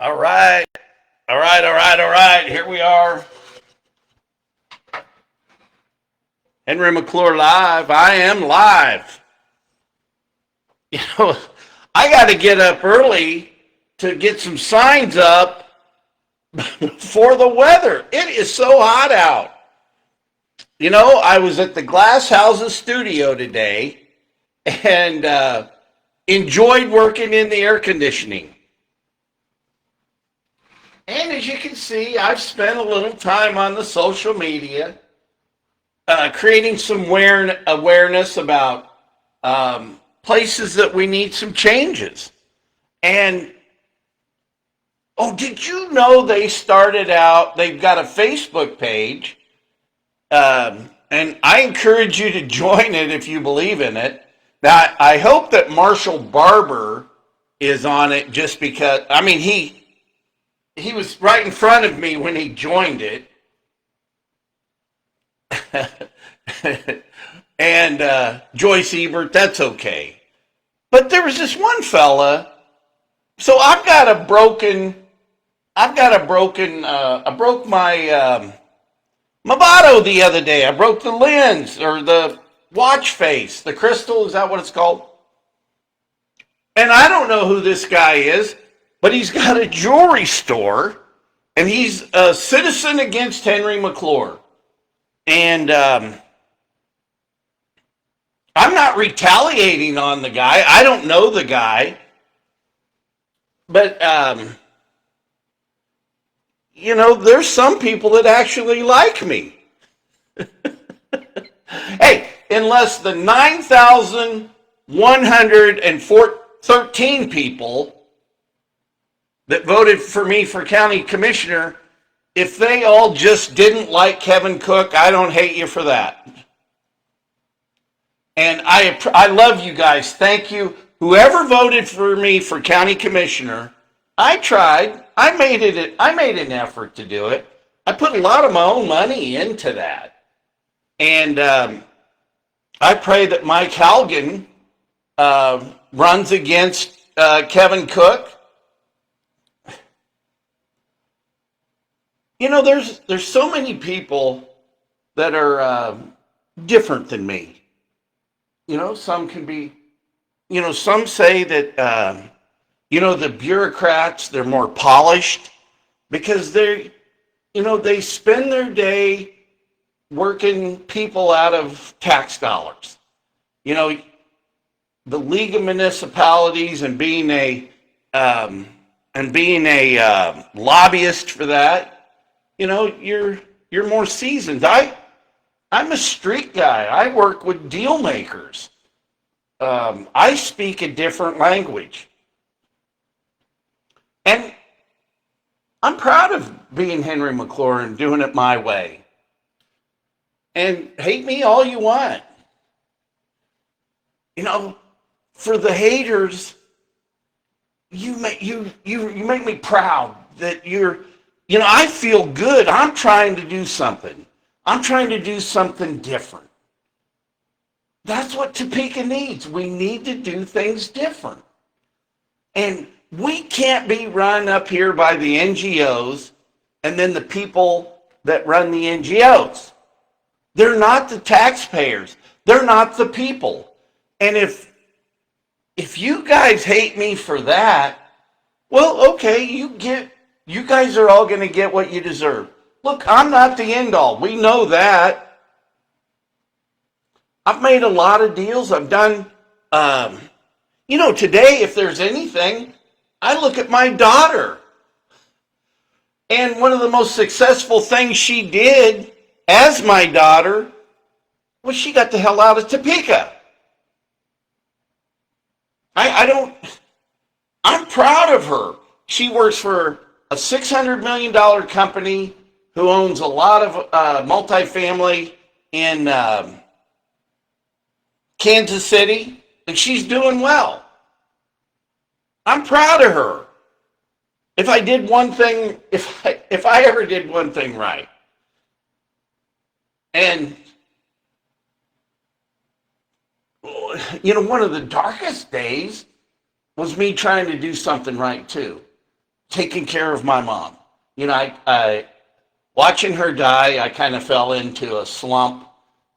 All right. All right. Here we are. Henry McClure live. I am live. You know, I got to get up early to get some signs up for the weather. It is so hot out. I was at the Glass Houses studio today and enjoyed working in the air conditioning. And as you can see, I've spent a little time on the social media creating some awareness about places that we need some changes. And oh, did you know they've got a Facebook page, and I encourage you to join it if you believe in it. Now, I hope that Marshall Barber is on it just because, he was right in front of me when he joined it. And Joyce Ebert, that's okay. But there was this one fella. So I broke my Movado the other day. I broke the lens or the watch face, the crystal, is that what it's called? And I don't know who this guy is, but he's got a jewelry store, and he's a citizen against Henry McClure. And I'm not retaliating on the guy. I don't know the guy. But, there's some people that actually like me. Hey, unless the 9,113 people that voted for me for county commissioner, if they all just didn't like Kevin Cook, I don't hate you for that. And I love you guys. Thank you. Whoever voted for me for county commissioner, I tried. I made an effort to do it. I put a lot of my own money into that. And I pray that Mike Halgan runs against Kevin Cook. There's so many people that are different than me. Some can be, some say that, the bureaucrats, they're more polished because they spend their day working people out of tax dollars. The League of Municipalities and being a lobbyist for that, you're more seasoned. I'm a street guy. I work with deal makers. I speak a different language. And I'm proud of being Henry McClure and doing it my way. And hate me all you want. For the haters, you make me proud that I feel good. I'm trying to do something. I'm trying to do something different. That's what Topeka needs. We need to do things different. And we can't be run up here by the NGOs and then the people that run the NGOs. They're not the taxpayers. They're not the people. And if you guys hate me for that, well, okay, you guys are all going to get what you deserve. Look, I'm not the end all. We know that. I've made a lot of deals. I've done, today, if there's anything, I look at my daughter. And one of the most successful things she did as my daughter was she got the hell out of Topeka. I'm proud of her. She works for a $600 million company who owns a lot of multifamily in Kansas City, and she's doing well. I'm proud of her. If I did one thing, if I ever did one thing right. And one of the darkest days was me trying to do something right too. taking care of my mom. I watching her die, I kind of fell into a slump,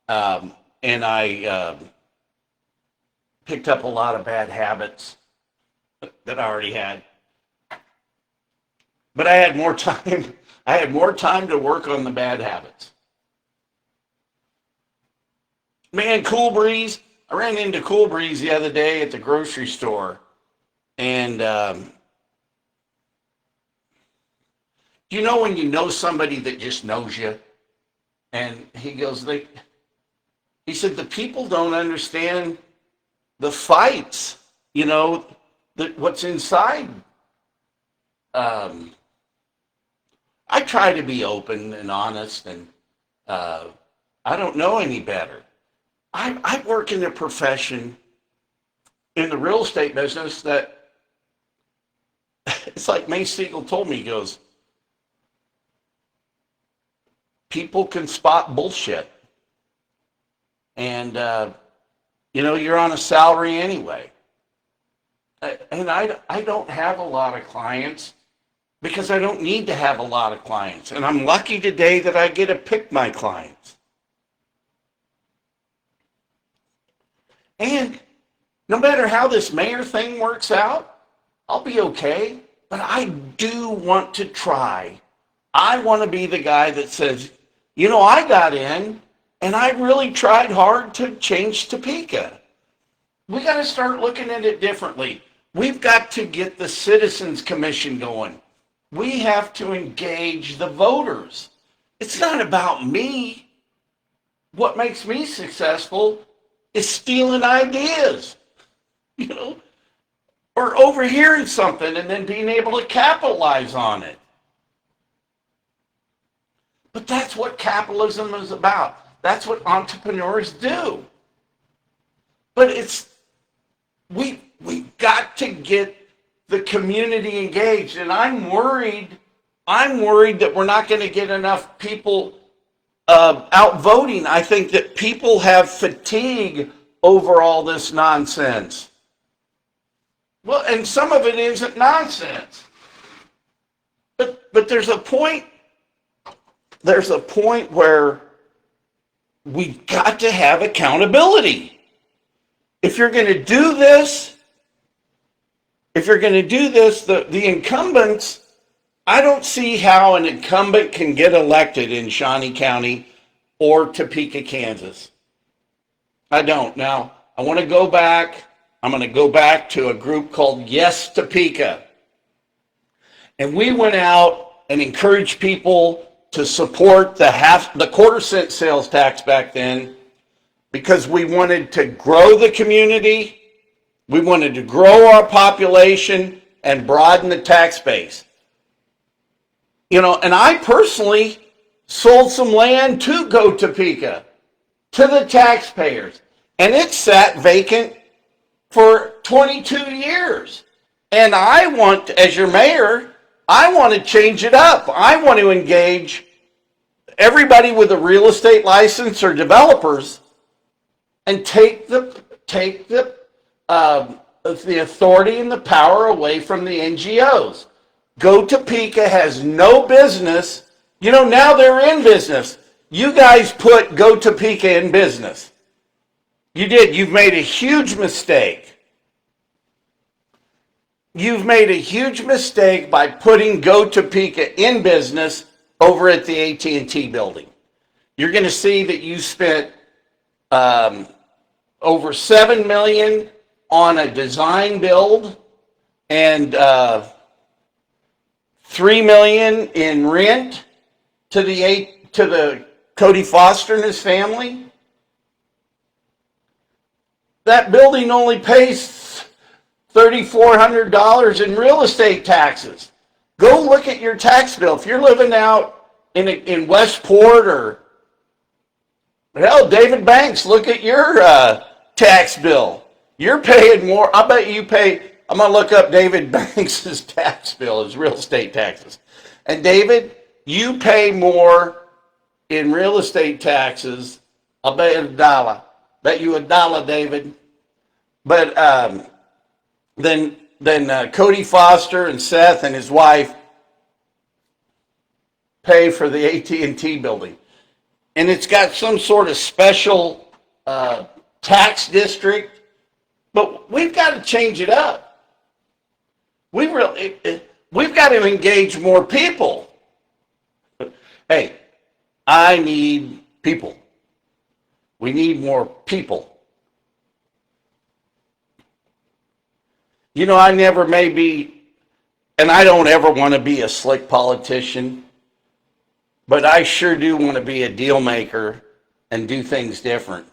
and I picked up a lot of bad habits that I already had. But I had more time. I had more time to work on the bad habits. Man, Cool Breeze. I ran into Cool Breeze the other day at the grocery store, and you know when you know somebody that just knows you, and he goes, he said the people don't understand the fights, what's inside. I try to be open and honest, and I don't know any better. I work in a profession in the real estate business that it's like May Siegel told me, he goes, people can spot bullshit. And, you're on a salary anyway. And I don't have a lot of clients because I don't need to have a lot of clients. And I'm lucky today that I get to pick my clients. And no matter how this mayor thing works out, I'll be okay. But I do want to try. I want to be the guy that says, I got in and I really tried hard to change Topeka. We got to start looking at it differently. We've got to get the Citizens Commission going. We have to engage the voters. It's not about me. What makes me successful is stealing ideas, or overhearing something and then being able to capitalize on it. But that's what capitalism is about. That's what entrepreneurs do. But we've got to get the community engaged. And I'm worried that we're not going to get enough people out voting. I think that people have fatigue over all this nonsense. Well, and some of it isn't nonsense. But there's a point where we've got to have accountability. If you're going to do this, the incumbents, I don't see how an incumbent can get elected in Shawnee County or Topeka, Kansas. I don't. Now, I want to go back. I'm going to go back to a group called Yes Topeka. And we went out and encouraged people to support the quarter-cent sales tax back then because we wanted to grow the community, we wanted to grow our population, and broaden the tax base. And I personally sold some land to Go Topeka, to the taxpayers, and it sat vacant for 22 years. And I want, as your mayor, I want to change it up. I want to engage everybody with a real estate license or developers and take the authority and the power away from the NGOs. Go Topeka has no business. Now they're in business. You guys put Go Topeka in business. You did. You've made a huge mistake. You've made a huge mistake by putting Go Topeka in business over at the AT&T building. You're going to see that you spent over $7 million on a design build and $3 million in rent to the Cody Foster and his family. That building only pays $3,400 in real estate taxes. Go look at your tax bill. If you're living out in Westport or hell, David Banks, look at your tax bill. You're paying more. I bet you pay. I'm going to look up David Banks' tax bill, his real estate taxes. And David, you pay more in real estate taxes. I'll bet you $1. Bet you $1, David. But than Cody Foster and Seth and his wife pay for the AT&T building. And it's got some sort of special tax district, but we've got to change it up. We've got to engage more people. Hey, I need people. We need more people. You know, I never may be, and I don't ever want to be a slick politician, but I sure do want to be a deal maker and do things different.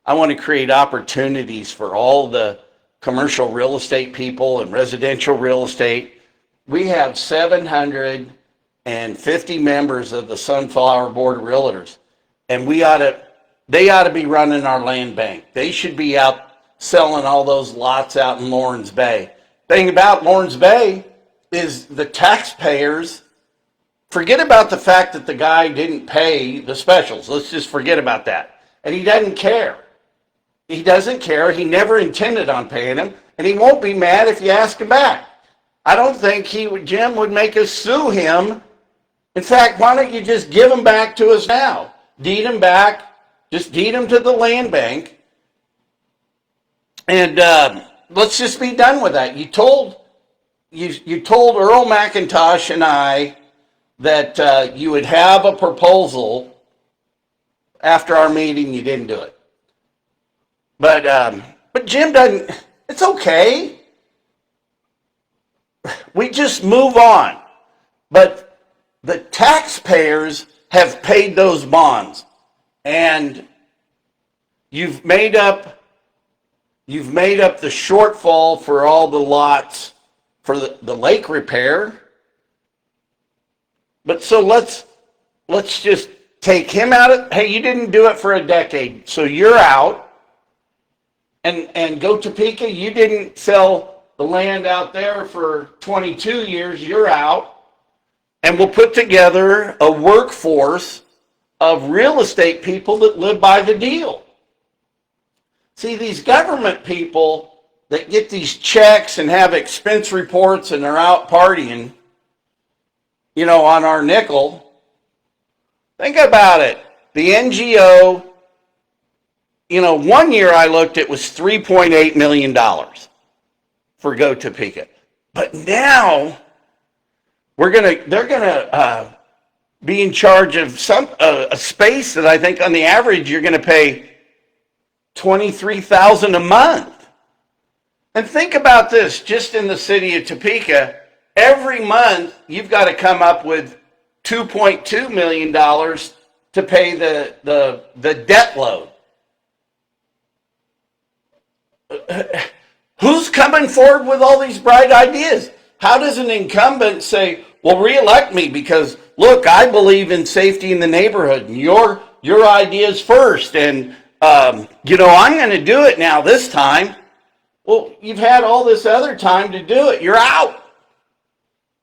I want to create opportunities for all the commercial real estate people and residential real estate. We have 750 members of the Sunflower Board of Realtors, and they ought to be running our land bank. They should be out selling all those lots out in Lawrence Bay. Thing about Lawrence Bay is the taxpayers forget about the fact that the guy didn't pay the specials. Let's just forget about that. And he doesn't care. He doesn't care. He never intended on paying them, and he won't be mad if you ask him back. I don't think Jim would make us sue him. In fact, why don't you just give them back to us now? Deed them back. Just deed them to the land bank. And let's just be done with that. You told Earl McIntosh and I that you would have a proposal after our meeting. You didn't do it. But Jim doesn't. It's okay. We just move on. But the taxpayers have paid those bonds, and you've made up the shortfall for all the lots for the lake repair. But so let's just take him out of, hey, you didn't do it for a decade, so you're out. And go Topeka, you didn't sell the land out there for 22 years, you're out. And we'll put together a workforce of real estate people that live by the deal. See, these government people that get these checks and have expense reports and they're out partying, you know, on our nickel. Think about it. The NGO, you know, one year I looked, it was $3.8 million for Go Topeka. But now they're gonna be in charge of a space that I think on the average you're gonna pay $23,000 a month. And think about this, just in the city of Topeka, every month you've got to come up with $2.2 million to pay the debt load. Who's coming forward with all these bright ideas? How does an incumbent say, well, reelect me because, look, I believe in safety in the neighborhood, and your ideas first, and you know, I'm going to do it now this time. Well, you've had all this other time to do it. You're out.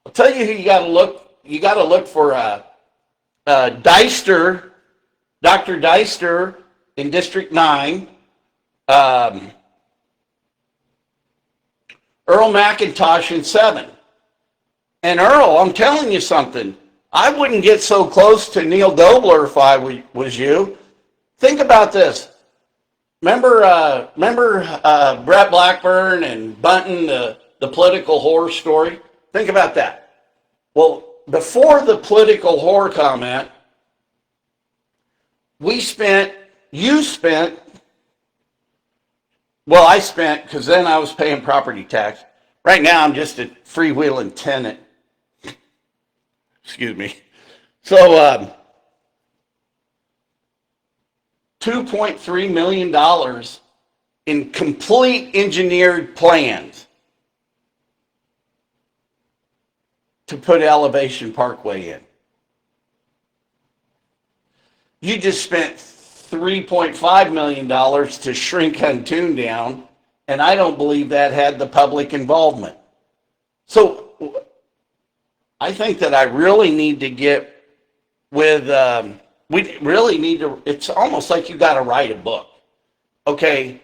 I'll tell you who you got to look. You got to look for Deister, Dr. Deister in District 9. Earl McIntosh in 7. And Earl, I'm telling you something. I wouldn't get so close to Neil Dobler if I was you. Think about this. Remember Brett Blackburn and Bunton, the political whore story? Think about that. Well, before the political whore comment, I spent, because then I was paying property tax. Right now, I'm just a freewheeling tenant. Excuse me. So, $2.3 million in complete engineered plans to put Elevation Parkway in. You just spent $3.5 million to shrink Huntoon down, and I don't believe that had the public involvement. So I think that I really need to get with, we really need to, it's almost like you got to write a book. Okay,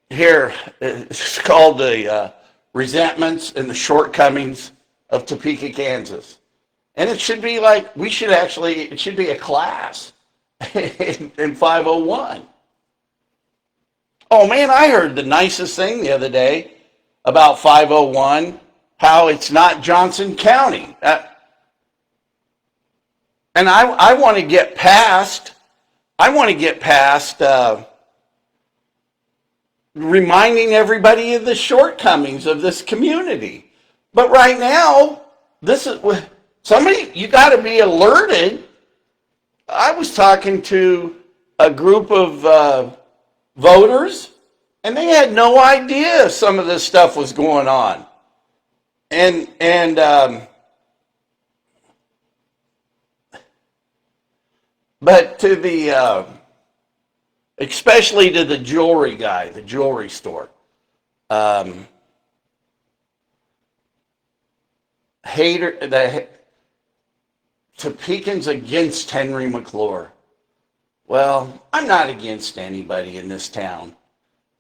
here, it's called the resentments and the shortcomings of Topeka, Kansas. And it should be like, it should be a class in 501. Oh man, I heard the nicest thing the other day about 501, how it's not Johnson County. And I want to get past reminding everybody of the shortcomings of this community. But right now, you got to be alerted. I was talking to a group of voters, and they had no idea some of this stuff was going on. But to the especially to the jewelry guy, the jewelry store, Topekans against Henry McClure. Well, I'm not against anybody in this town.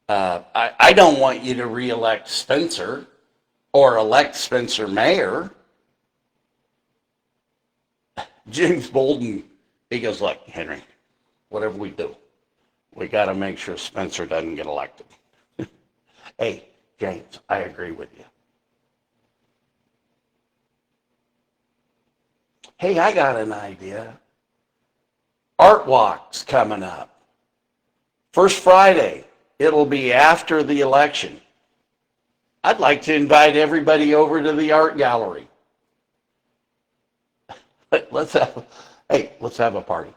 I don't want you to re-elect Spencer or elect Spencer mayor. James Bolden, he goes, look, Henry, whatever we do, we got to make sure Spencer doesn't get elected. Hey, James, I agree with you. Hey, I got an idea. Art Walk's coming up. First Friday. It'll be after the election. I'd like to invite everybody over to the art gallery. Let's have a party.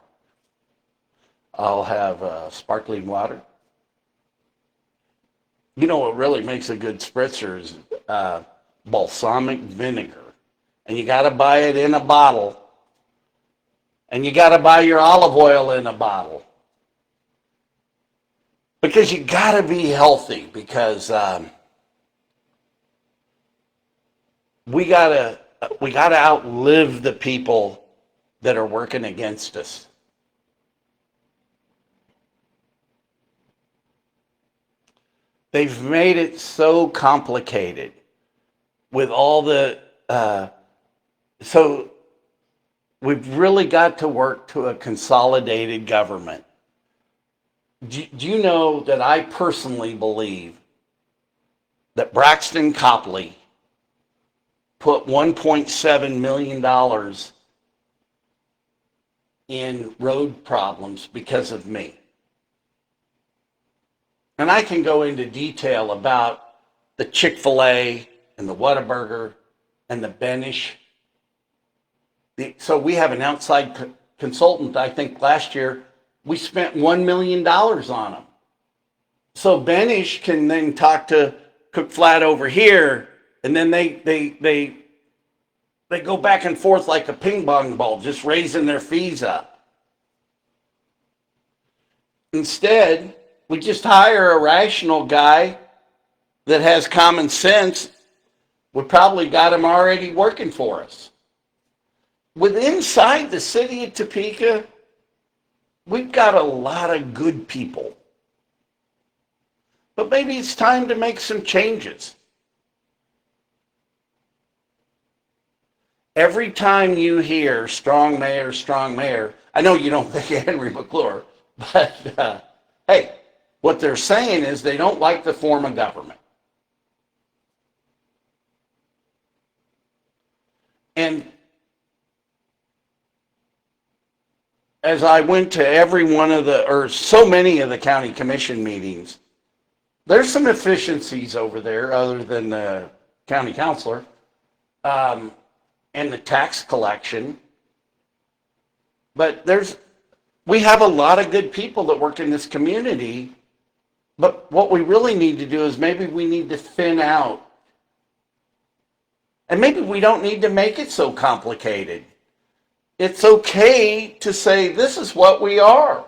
I'll have sparkling water. You know what really makes a good spritzer is balsamic vinegar. And you got to buy it in a bottle. And you got to buy your olive oil in a bottle. Because you got to be healthy, because we got to outlive the people that are working against us. They've made it so complicated with all the so we've really got to work to a consolidated government. Do you know that I personally believe that Braxton Copley put $1.7 million in road problems because of me? And I can go into detail about the Chick-fil-A and the Whataburger and the Benish. So we have an outside consultant, I think last year, we spent $1 million on them. So Benish can then talk to Cook Flat over here, and then they go back and forth like a ping pong ball, just raising their fees up. Instead, we just hire a rational guy that has common sense. We probably got him already working for us. Inside the city of Topeka, we've got a lot of good people. But maybe it's time to make some changes. Every time you hear strong mayor, I know you don't think of Henry McClure, but hey, what they're saying is they don't like the form of government. And as I went to so many of the county commission meetings, there's some efficiencies over there other than the county councilor and the tax collection. But we have a lot of good people that work in this community. But what we really need to do is maybe we need to thin out. And maybe we don't need to make it so complicated. It's okay to say, this is what we are.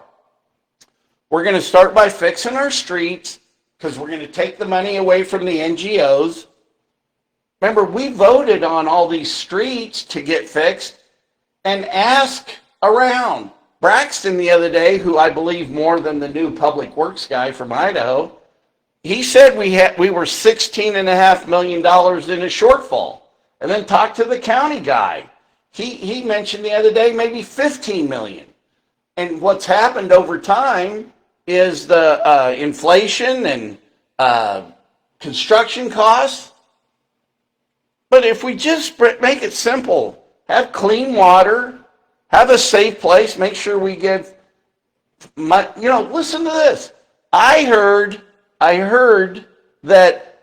We're going to start by fixing our streets, because we're going to take the money away from the NGOs. Remember, we voted on all these streets to get fixed, and ask around. Braxton the other day, who I believe more than the new public works guy from Idaho, he said we were $16.5 million in a shortfall, and then talked to the county guy. He mentioned the other day maybe 15 million. And what's happened over time is the inflation and construction costs. But if we just make it simple, have clean water, have a safe place, make sure we give listen to this. I heard that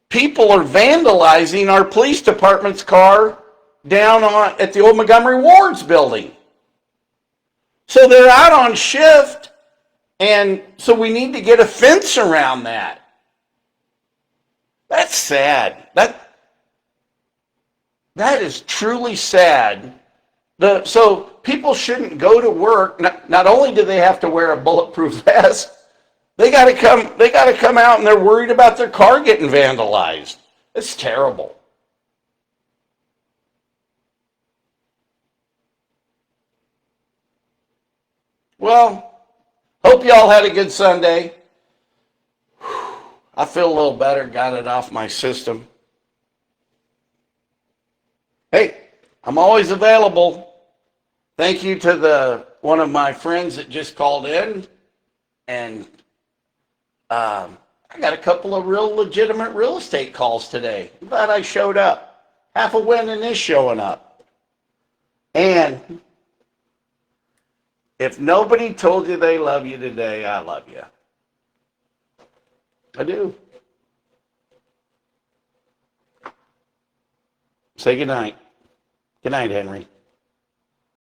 people are vandalizing our police department's car down at the old Montgomery Ward's building. So they're out on shift, and so we need to get a fence around that. That's sad. That is truly sad. So people shouldn't go to work. Not only do they have to wear a bulletproof vest, they got to come out and they're worried about their car getting vandalized. It's terrible. Well, hope y'all had a good Sunday. I feel a little better, got it off my system. Hey, I'm always available. Thank you to one of my friends that just called in, and I got a couple of real legitimate real estate calls today. I'm glad I showed up. Half a win in this showing up. And if nobody told you they love you today, I love you. I do. Say good night. Good night, Henry.